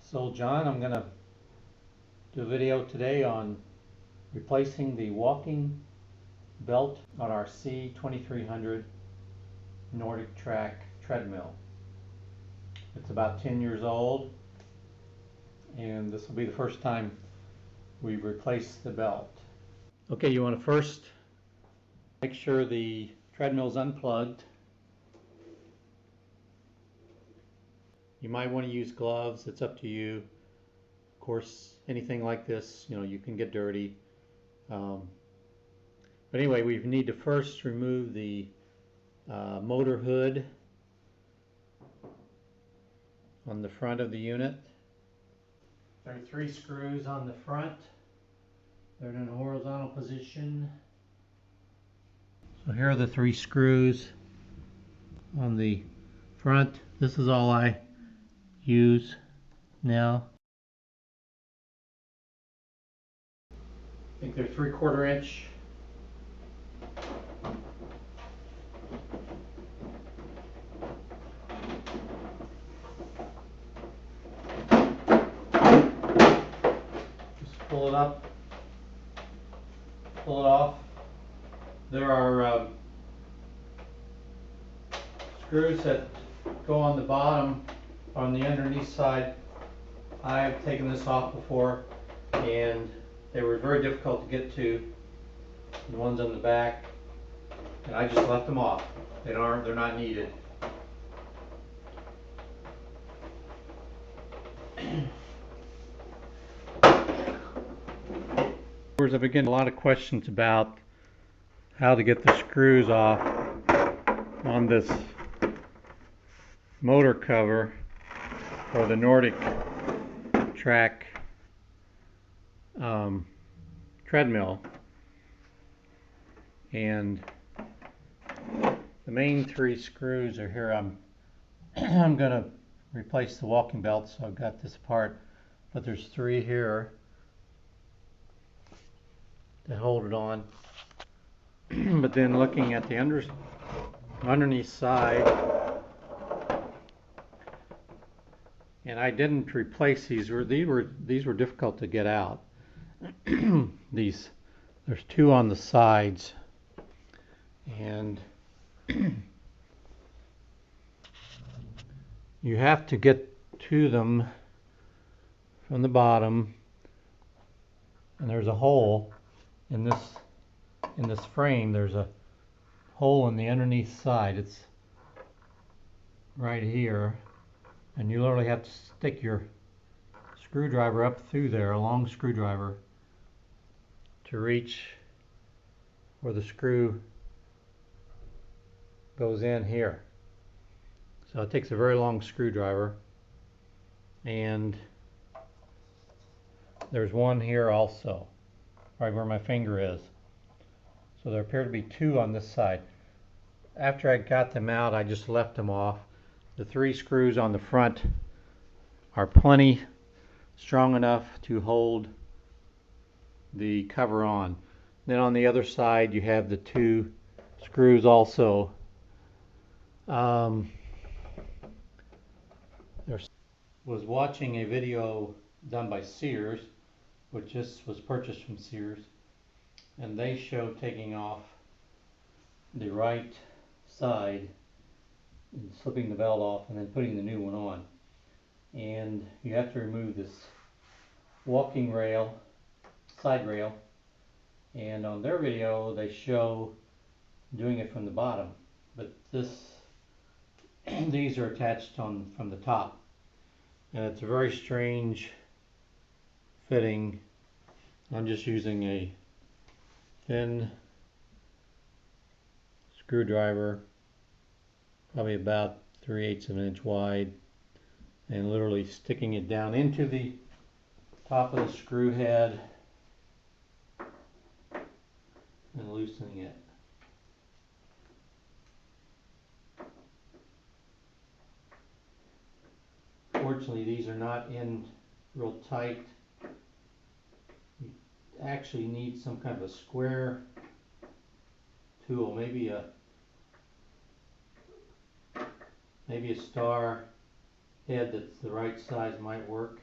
So John, I'm going to do a video today on replacing the walking belt on our C2300 Nordictrack treadmill. It's about 10 years old, and this will be the first time we replace the belt. Okay, you want to first make sure the treadmill is unplugged. You might want to use gloves, it's up to you. Of course, anything like this, you can get dirty. But anyway, we need to first remove the motor hood on the front of the unit. There are 3 screws on the front. They're in a horizontal position. So here are the 3 screws on the front. This is all I use now. I think they're 3/4 inch. Just pull it up, pull it off. There are screws that go on the bottom, on the underneath side. I've taken this off before, and they were very difficult to get to. The ones on the back, and I just left them off. They're not needed. I've been getting a lot of questions about how to get the screws off on this motor cover for the Nordictrack treadmill. And the main 3 screws are here. I'm going to replace the walking belt, so I've got this apart, but there's 3 here that hold it on. But then looking at the underneath side, and I didn't replace these. These were difficult to get out. There's 2 on the sides, and you have to get to them from the bottom, and there's a hole in this frame. There's a hole in the underneath side. It's right here, and you literally have to stick your screwdriver up through there, a long screwdriver, to reach where the screw goes in here. So it takes a very long screwdriver, and there's one here also, right where my finger is. So there appear to be 2 on this side. After I got them out, I just left them off. The 3 screws on the front are plenty strong enough to hold the cover on. Then on the other side you have the 2 screws also. Was watching a video done by Sears, which just was purchased from Sears, and they showed taking off the right side and slipping the belt off and then putting the new one on. And you have to remove this walking rail, side rail, and on their video they show doing it from the bottom, but these are attached from the top, and it's a very strange fitting. I'm just using a thin screwdriver, probably about 3/8 of an inch wide, and literally sticking it down into the top of the screw head and loosening it. Fortunately, these are not in real tight. You actually need some kind of a square tool, maybe a star head that's the right size might work.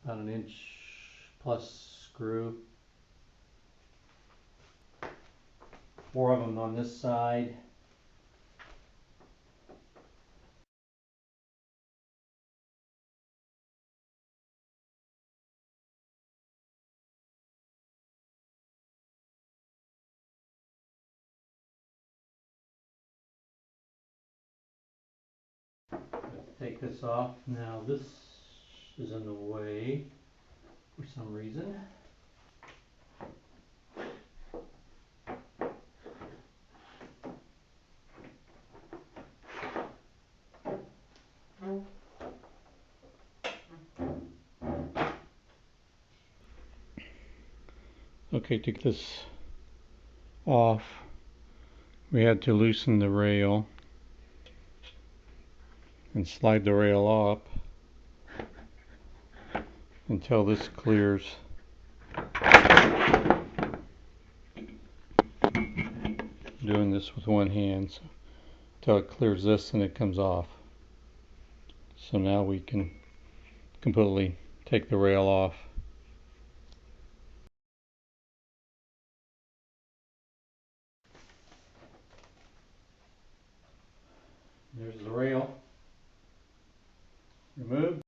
about an inch plus screw. 4 of them on this side. Take this off. Now this is in the way for some reason. Okay, to get this off, we had to loosen the rail and slide the rail up until this clears. Doing this with one hand, so until it clears this and it comes off. So now we can completely take the rail off. There's the rail removed.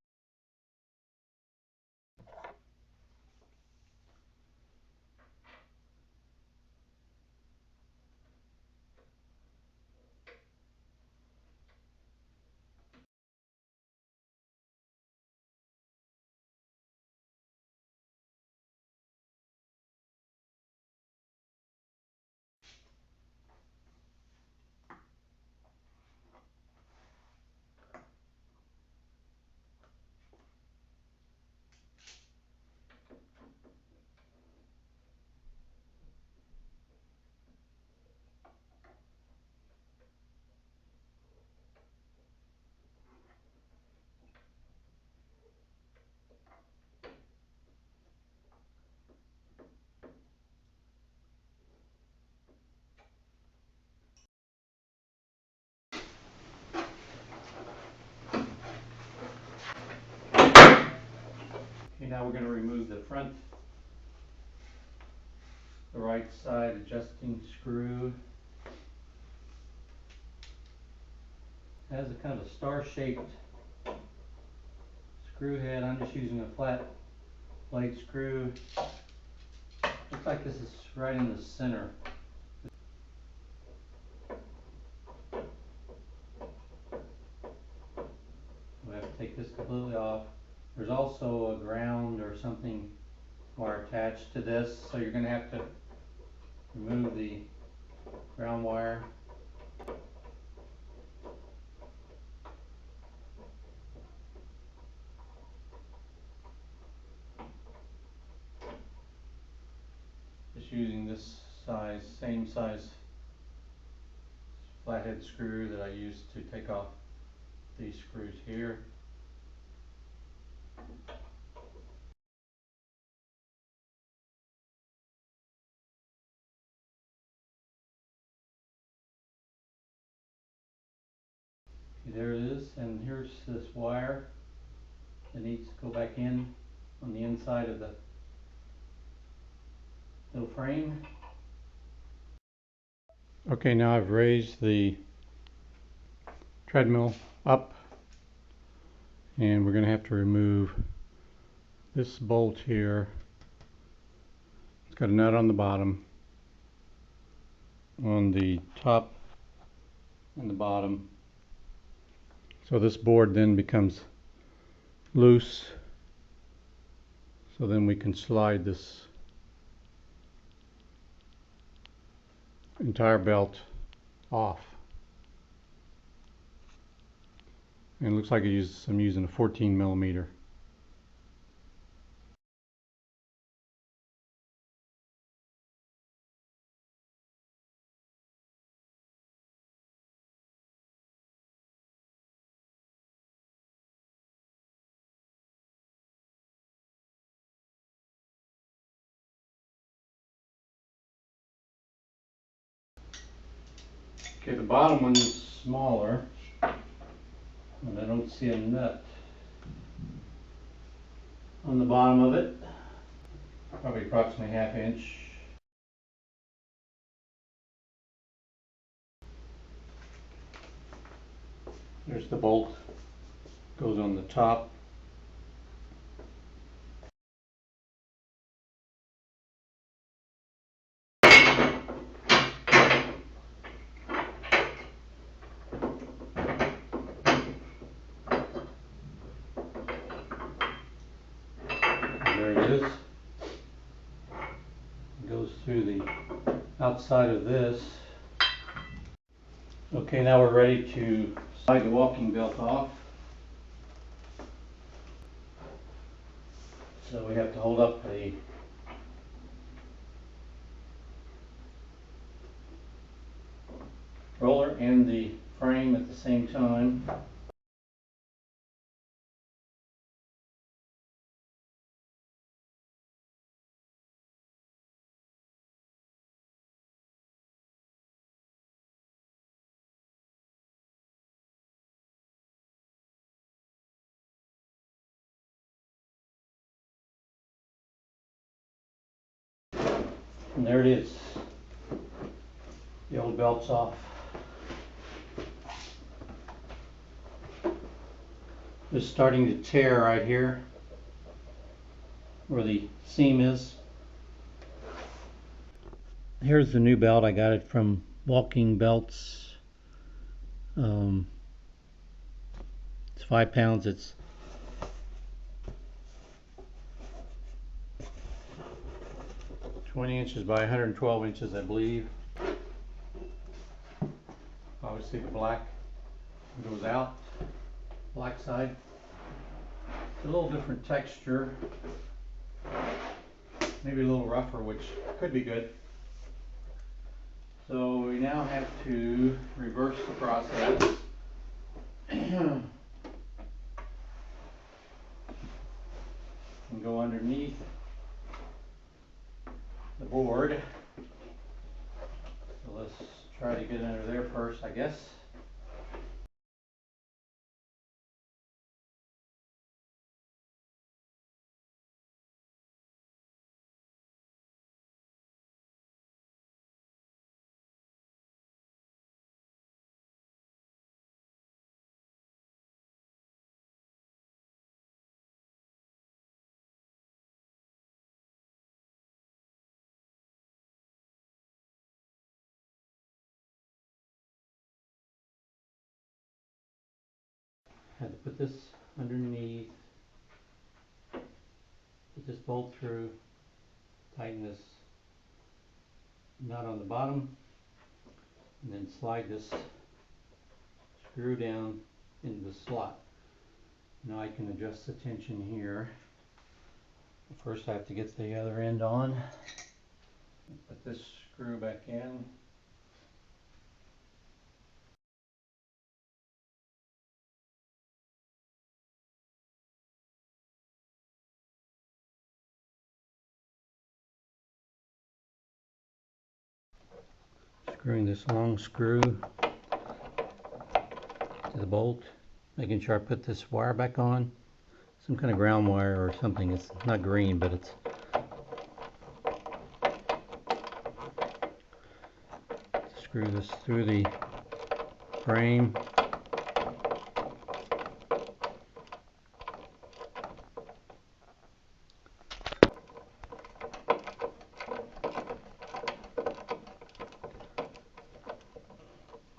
Okay, now we're going to remove the front, the right side adjusting screw. It has a kind of a star-shaped screw head. I'm just using a flat blade screw. Looks like this is right in the center. We have to take this completely off. There's also a ground or something wire attached to this, so you're going to have to remove the ground wire. Just using this size, same size flathead screw that I used to take off these screws here. Okay, there it is, and here's this wire that needs to go back in on the inside of the little frame. Okay, now I've raised the treadmill up, and we're going to have to remove this bolt here. It's got a nut on the bottom, on the top and the bottom. So this board then becomes loose. So then we can slide this entire belt off. And it looks like I'm using a 14 millimeter. Okay, the bottom one's smaller, and I don't see a nut. on the bottom of it, probably approximately 1/2 inch. There's the bolt, goes on the top. There it is. It goes through the outside of this. Okay, now we're ready to slide the walking belt off. So we have to hold up the roller and the frame at the same time. And there it is. The old belt's off. It's starting to tear right here where the seam is. Here's the new belt. I got it from Walking Belts. It's 5 pounds. It's (20 inches by 112 inches, I believe. Obviously the black goes out, black side. It's a little different texture, maybe a little rougher, which could be good. So we now have to reverse the process. And go underneath the board. So let's try to get under there first, I guess. Had to put this underneath, put this bolt through, tighten this nut on the bottom, and then slide this screw down into the slot. Now I can adjust the tension here. First I have to get the other end on. Put this screw back in. Screwing this long screw to the bolt, making sure I put this wire back on. Some kind of ground wire or something. It's not green, but it's screw this through the frame.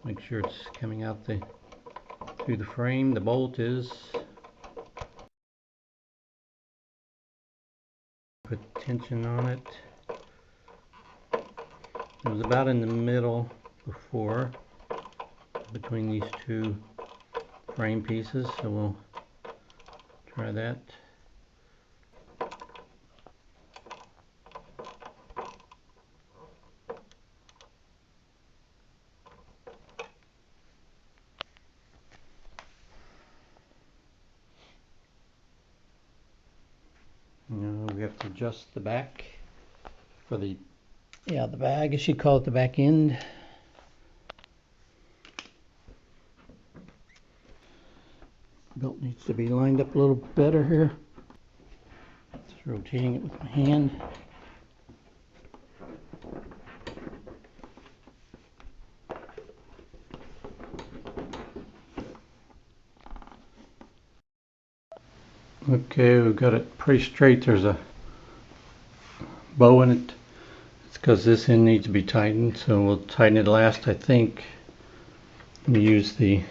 Make sure it's coming out through the frame. The bolt is. Put tension on it. It was about in the middle before, between these two frame pieces, so we'll try that. Now we have to adjust the back for the bag, I guess you'd call it the back end. Belt needs to be lined up a little better here. Just rotating it with my hand. Okay, we've got it pretty straight. There's a bow in it. It's because this end needs to be tightened, so we'll tighten it last, I think. We use the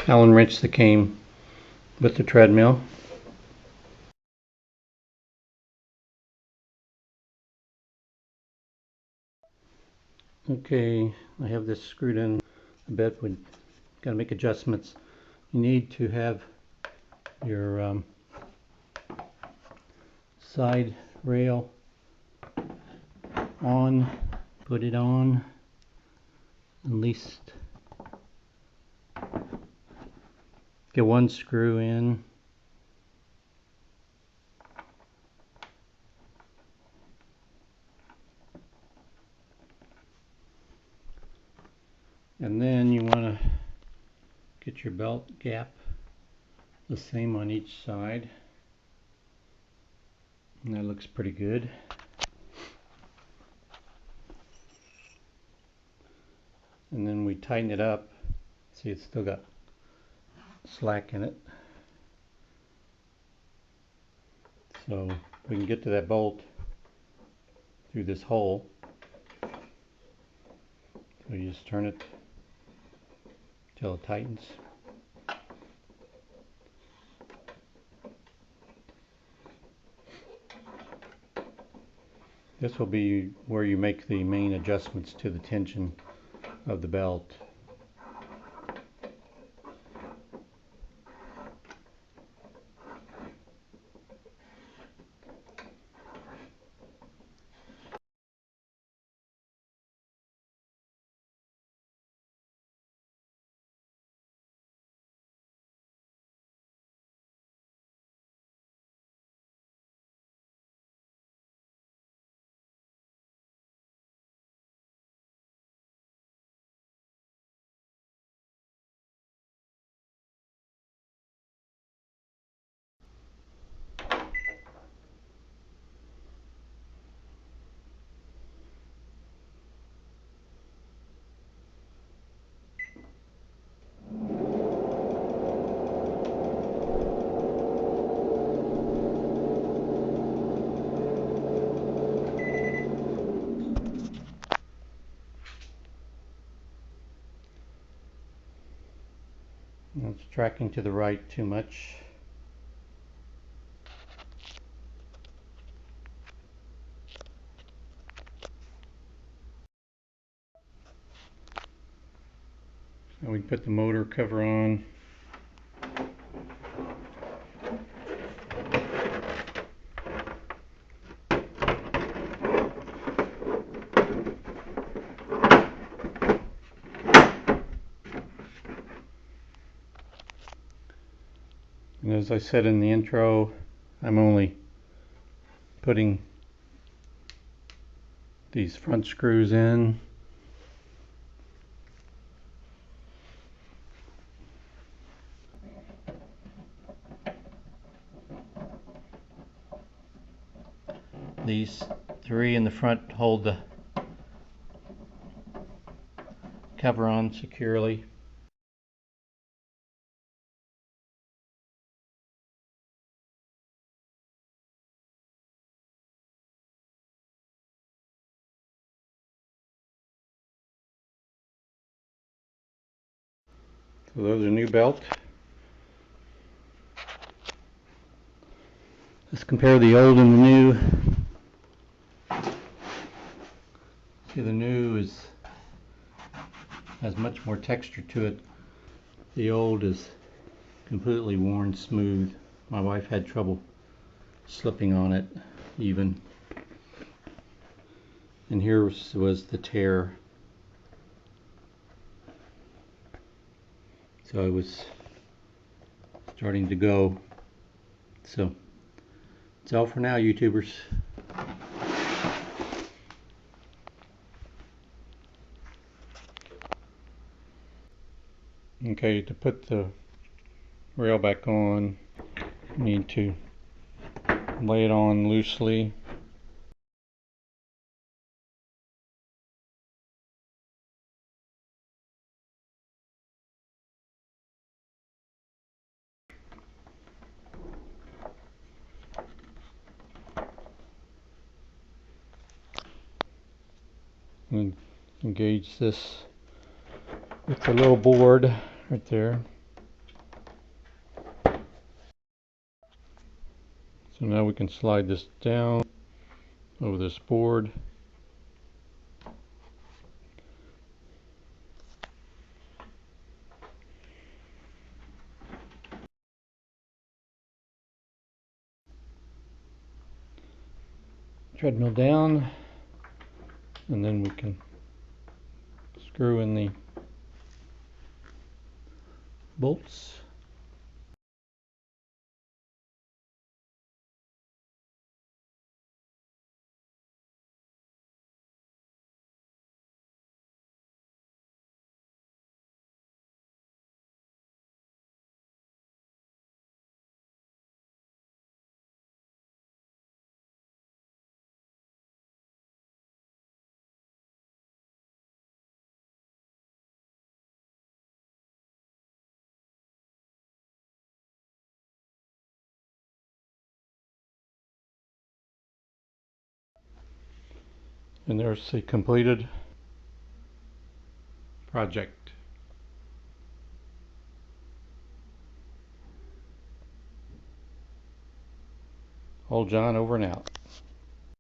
Allen wrench that came with the treadmill. Okay, I have this screwed in a bit. We got to make adjustments. You need to have your side rail on. Put it on. At least get one screw in. And then you want to get your belt gap the same on each side. And that looks pretty good. And then we tighten it up. See, it's still got slack in it. So we can get to that bolt through this hole. So you just turn it till it tightens. This will be where you make the main adjustments to the tension of the belt. It's tracking to the right too much. So we put the motor cover on. And as I said in the intro, I'm only putting these front screws in. These three in the front hold the cover on securely. So those are new belt. Let's compare the old and the new. See, the new has much more texture to it. The old is completely worn smooth. My wife had trouble slipping on it even. And here was the tear. So it was starting to go. So it's all for now, YouTubers. Okay, to put the rail back on, you need to lay it on loosely. And engage this with the little board right there. So now we can slide this down over this board. Treadmill down, and then we can screw in the bolts. And there's the completed project. Old John over and out.